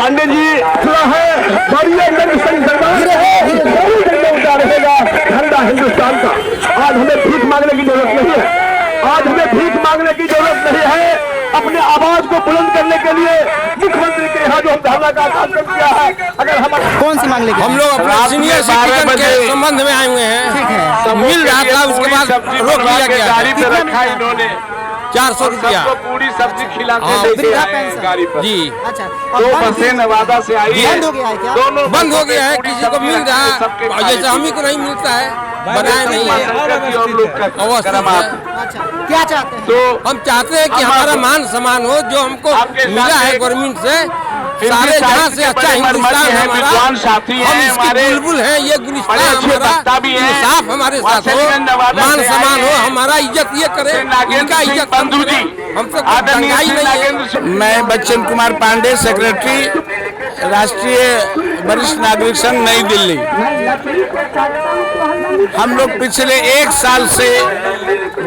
पांडे जी खड़ा है, रहेगा ठंडा हिंदुस्तान का। आज हमें भीख मांगने की जरूरत नहीं है, आज हमें भीख मांगने की जरूरत नहीं है। अपने आवाज को बुलंद करने के लिए मुख्यमंत्री के यहाँ जो धरना का कार्यक्रम किया है, अगर हम कौन सी मांग लेंगे? हम लोग अपना सीनियर सिटीजन के संबंध में आए हुए हैं। ठीक है, मिल रहा था, उसके बाद रोक लिया गया। गाड़ी पे रखा इन्होंने 400 रुपया पूरी सब्जी खिलाते गाड़ी पर जी। अच्छा, दो बसें नवादा से आई है, बंद हो गया है क्या? दोनों बंद हो गया है, किसी को मिल रहा है, जैसे हम ही को नहीं मिलता है, बनाए नहीं है। अच्छा, क्या चाहते हैं? तो हम चाहते हैं कि हमारा मान सम्मान हो, जो हमको मिला है गवर्नमेंट से। सारे जहाँ से अच्छा हिंदुस्तान है हमारा, हम इसकी बुलबुल हैं, ये गुलिस्तान हमारा, इंसाफ हमारे साथ हो, मान सम्मान हो, हमारा इज्जत ये करे, इनका इज्जत हमसे दंगाई नहीं है। मैं बच्चन कुमार पांडे, सेक्रेटरी राष्ट्रीय वरिष्ठ नागरिक संघ नई दिल्ली। हम लोग पिछले 1 साल से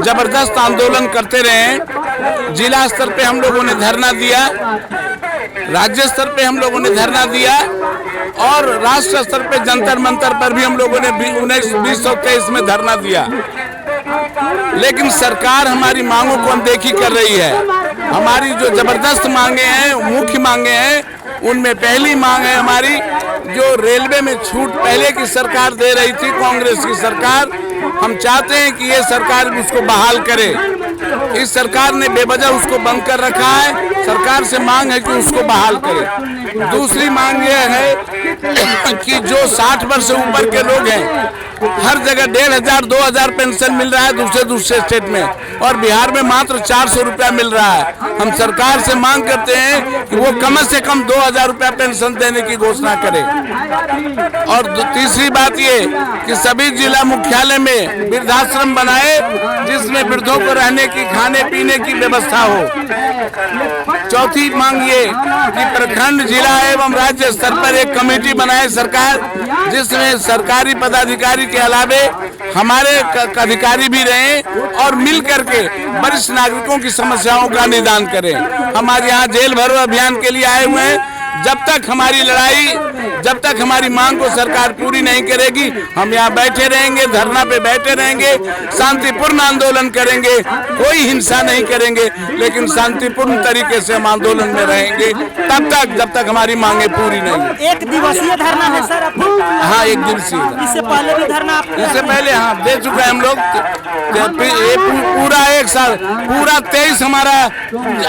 जबरदस्त आंदोलन करते रहे। जिला स्तर पे हम लोगों ने धरना दिया, राज्य स्तर पे हम लोगों ने धरना दिया और राष्ट्र स्तर पे जंतर मंतर पर भी हम लोगों ने 1923 में धरना दिया। लेकिन सरकार हमारी मांगों को अनदेखी कर रही है। हमारी जो जबरदस्त मांगे हैं, मुख्य मांगे हैं, उनमें पहली मांग है हमारी, जो रेलवे में छूट पहले की सरकार दे रही थी, कांग्रेस की सरकार, हम चाहते हैं कि ये सरकार उसको बहाल करे। इस सरकार ने बेवजह उसको बंद कर रखा है, सरकार से मांग है कि उसको बहाल करे। दूसरी मांग ये है कि जो 60 वर्ष से ऊपर के लोग हैं, हर जगह 1500-2000 पेंशन मिल रहा है दूसरे स्टेट में, और बिहार में मात्र 400 रुपया मिल रहा है। हम सरकार से मांग करते हैं कि वो कम से कम 2000 रुपया पेंशन देने की घोषणा करे। और तीसरी बात ये कि सभी जिला मुख्यालय में वृद्धाश्रम बनाए, जिसमें वृद्धों को रहने की, खाने पीने की व्यवस्था हो। चौथी मांग ये कि प्रखंड, जिला एवं राज्य स्तर पर एक कमेटी बनाए सरकार, जिसमें सरकारी पदाधिकारी के अलावे हमारे अधिकारी भी रहें और मिल करके वरिष्ठ नागरिकों की समस्याओं का निदान करें। हम आज यहाँ जेल भरो अभियान के लिए आए हुए हैं। जब तक हमारी लड़ाई, जब तक हमारी मांग को सरकार पूरी नहीं करेगी, हम यहाँ बैठे रहेंगे, धरना पे बैठे रहेंगे, शांतिपूर्ण आंदोलन करेंगे, कोई हिंसा नहीं करेंगे, लेकिन शांतिपूर्ण तरीके से हम आंदोलन में रहेंगे तब तक, जब तक हमारी मांगे पूरी नहीं। 1 दिवसीय धरना है सर आपको? हाँ, 1 दिवसीय। इससे पहले भी धरना आपको? इससे पहले हाँ दे चुके हैं हम लोग। पूरा 1 साल, पूरा 23 हमारा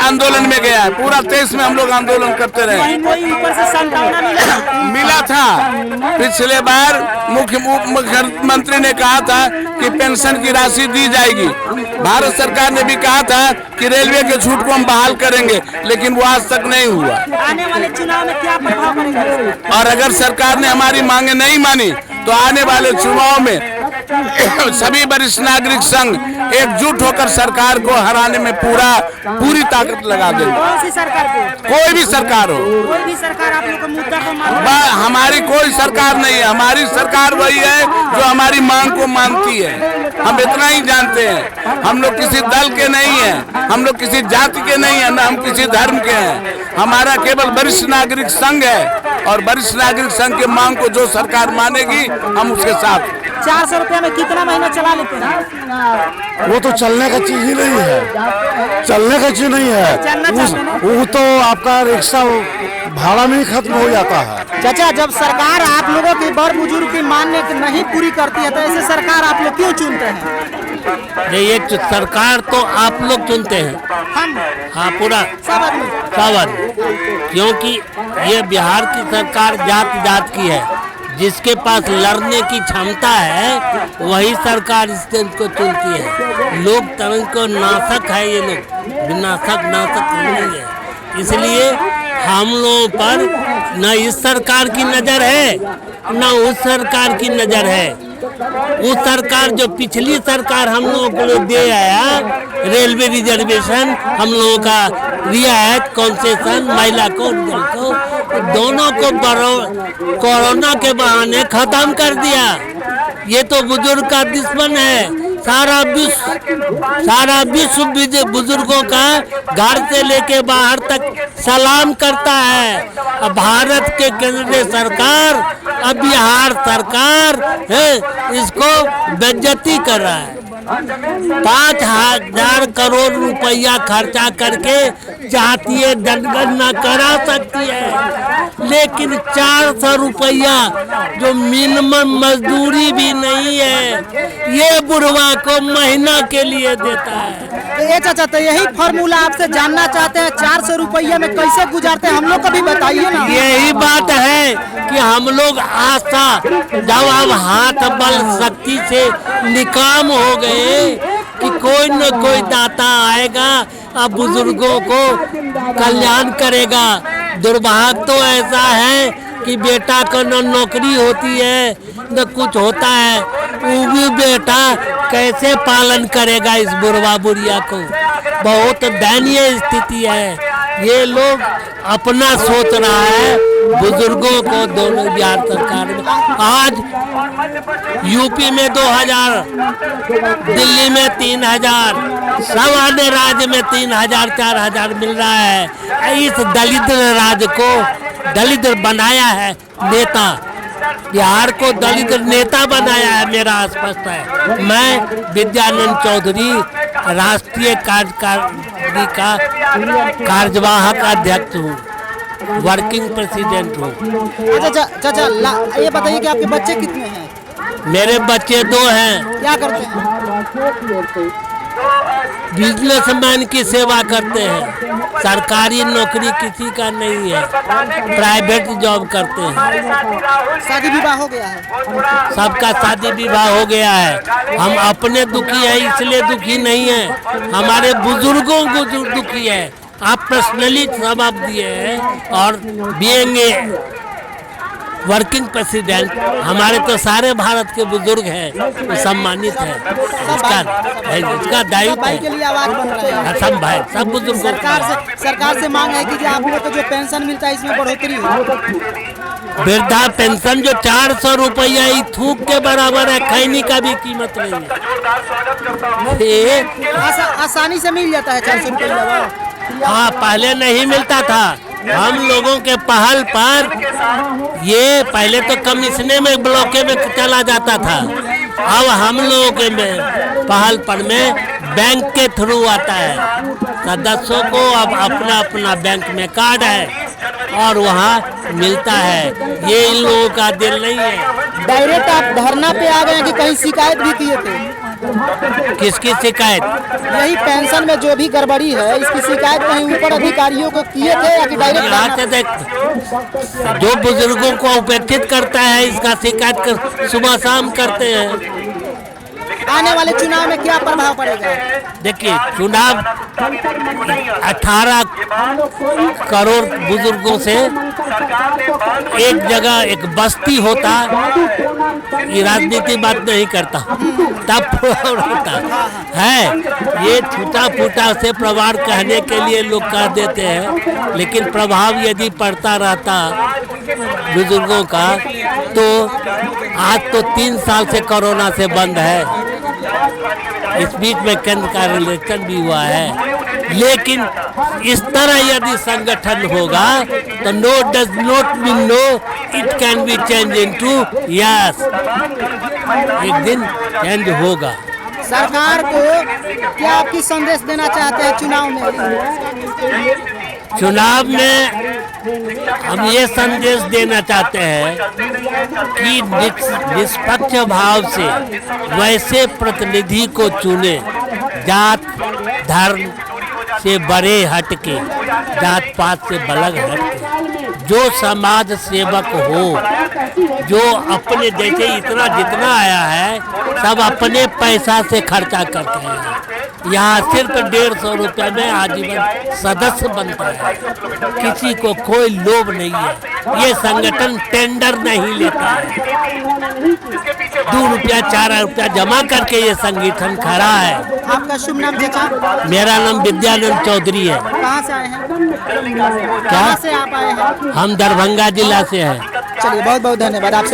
आंदोलन में गया है, पूरा 23 में हम लोग आंदोलन करते रहे। कोई ऊपर से सांत्वना मिला था। पिछले बार मुख्यमंत्री ने कहा था कि पेंशन की राशि दी जाएगी। भारत सरकार ने भी कहा था कि रेलवे के छूट को हम बहाल करेंगे, लेकिन वो आज तक नहीं हुआ। आने वाले चुनाव में क्या प्रभाव पड़ेगा? और अगर सरकार ने हमारी मांगे नहीं मानी तो आने वाले चुनाव में सभी वरिष्ठ नागरिक संघ एकजुट होकर सरकार को हराने में पूरी ताकत लगा देंगे। कौन सी सरकार को? कोई भी सरकार हो, कोई भी सरकार आप लोग का मुद्दा को हमारी कोई सरकार नहीं है। हमारी सरकार वही है जो हमारी मांग को मानती है। हम इतना ही जानते हैं, हम लोग किसी दल के नहीं हैं, हम लोग किसी जाति के नहीं हैं, न हम किसी धर्म के हैं। हमारा केवल वरिष्ठ नागरिक संघ है, और वरिष्ठ नागरिक संघ की मांग को जो सरकार मानेगी हम उसके साथ। 400 रुपया में कितना महीना चला लेते हैं? वो तो चलने का चीज ही नहीं है, चलने का चीज नहीं है। वो तो आपका रिक्शा भाड़ा में ही खत्म हो जाता है। चाचा, जब सरकार आप लोगों की बड़ बुजुर्ग की मांग नहीं पूरी करती है, तो ऐसे सरकार आप लोग क्यों चुनते हैं? ये सरकार तो आप लोग चुनते हैं। हम? हाँ, पूरा सब आदमी। क्योंकि ये बिहार की सरकार जात की है। जिसके पास लड़ने की क्षमता है वही सरकार इसको चुनती है। लोकतंत्र को नाशक है, ये लोग नाशक नहीं है। इसलिए हम लोगों पर न इस सरकार की नज़र है न उस सरकार की नज़र है। उस सरकार जो पिछली सरकार हम लोगों को दे आया, रेलवे रिजर्वेशन, हम लोगों का रियायत, कंसेशन, महिला को दोनों को कोरोना के बहाने खत्म कर दिया। ये तो बुजुर्ग का दुश्मन है। सारा विश्व बुजुर्गों का घर से लेके बाहर तक सलाम करता है। भारत के केंद्र सरकार, अब बिहार सरकार है इसको बेइज्जती कर रहा है। 5,000 करोड़ रुपया खर्चा करके चाहती है जनगणना करा सकती है, लेकिन 400 रुपया जो मिनिमम मजदूरी भी नहीं है ये बुढ़वा को महीना के लिए देता है। तो ये चाचा, तो यही फॉर्मूला आपसे जानना चाहते हैं, 400 रुपया में कैसे गुजारते हैं, हम लोग को भी बताइए ना। यही बात है कि हम लोग आशा जब अब हाथ बल शक्ति से निकाम हो गए कि कोई न कोई दाता आएगा अब बुजुर्गों को कल्याण करेगा। दुर्भाग्य तो ऐसा है कि बेटा को न नौकरी होती है न कुछ होता है, वो भी बेटा कैसे पालन करेगा इस बुढ़वा बुढ़िया को। बहुत दयनीय स्थिति है। ये लोग अपना सोच रहा है, बुजुर्गों को दोनों बिहार सरकार में आज यूपी में 2,000, दिल्ली में 3,000, सब अन्य राज्य में 3,000 4,000 मिल रहा है। इस दलित राज्य को दलित बनाया है नेता, बिहार को दलित नेता बनाया है। मेरा स्पष्ट है, मैं विद्यानंद चौधरी राष्ट्रीय कार्यकारिणी का कार्यवाहक अध्यक्ष हूँ, वर्किंग प्रेसिडेंट हूँ। अच्छा चाचा, ये बताइए कि आपके बच्चे कितने हैं? मेरे बच्चे 2 हैं। क्या करते हैं? बिजनेसमैन की सेवा करते हैं, सरकारी नौकरी किसी का नहीं है, प्राइवेट जॉब करते हैं। शादी विवाह हो गया है? सबका शादी विवाह हो गया है। हम अपने दुखी है इसलिए दुखी नहीं है, हमारे बुजुर्गों को जो दुखी है। आप पर्सनली जवाब दिए हैं और बीइंग वर्किंग प्रेसिडेंट, हमारे तो सारे भारत के बुजुर्ग हैं, सम्मानित है, इसका दायित्व है। के लिए आवाज बन रहा है। सब भाई सब बुजुर्ग। सरकार से मांग है कि जो आप लोग को जो पेंशन मिलता है इसमें बढ़ोतरी हो। वृद्धा पेंशन जो 400 रुपया थूक के बराबर है, खैनी का भी कीमत नहीं है। आसानी से मिल जाता है 400 रुपया। हाँ, पहले नहीं मिलता था। हम लोगों के पहल पर ये पहले तो कमिश्नर में ब्लॉके में चला जाता था, अब हम लोगों के में पहल पर में बैंक के थ्रू आता है। सदस्यों को अब अपना अपना बैंक में कार्ड है और वहाँ मिलता है। ये इन लोगों का दिल नहीं है। डायरेक्ट आप धरना पे आ गए कि कहीं शिकायत भी किए थे? किसकी शिकायत? यही पेंशन में जो भी गड़बड़ी है इसकी शिकायत कहीं ऊपर अधिकारियों को किए थे या कि डायरेक्ट? जो बुजुर्गों को उपेक्षित करता है इसका शिकायत सुबह शाम करते हैं। आने वाले चुनाव में क्या प्रभाव पड़ेगा? देखिए, चुनाव 18 करोड़ बुजुर्गों से एक जगह एक बस्ती होता, ये राजनीति बात नहीं करता, तब होता है। ये छूटा फूटा से प्रभाव कहने के लिए लोग कह देते हैं, लेकिन प्रभाव यदि पड़ता रहता बुजुर्गों का तो आज तो 3 साल से कोरोना से बंद है। इस बीच में केंद्र का इलेक्शन भी हुआ है, लेकिन इस तरह यदि संगठन होगा तो no does not mean no, it can be change into yes. एक दिन चेंज होगा। सरकार को क्या आपकी संदेश देना चाहते हैं चुनाव में? चुनाव में हम ये संदेश देना चाहते हैं कि निष्पक्ष भाव से वैसे प्रतिनिधि को चुने, जात धर्म से बड़े हटके, जात पात से अलग हटके, जो समाज सेवक हो, जो अपने जैसे इतना जितना आया है सब अपने पैसा से खर्चा करते हैं। यहाँ सिर्फ 150 रुपये में आजीवन सदस्य बनता है, किसी को कोई लोभ नहीं है। ये संगठन टेंडर नहीं लेता है, 2 रुपया 4 रुपया जमा करके ये संगठन खड़ा है। आपका शुभ नाम चाचा? मेरा नाम विद्यानंद चौधरी है। कहाँ से आए हैं? क्या? कहाँ से आप आए हैं? हम दरभंगा जिला से हैं। चलिए, बहुत बहुत धन्यवाद। आपसे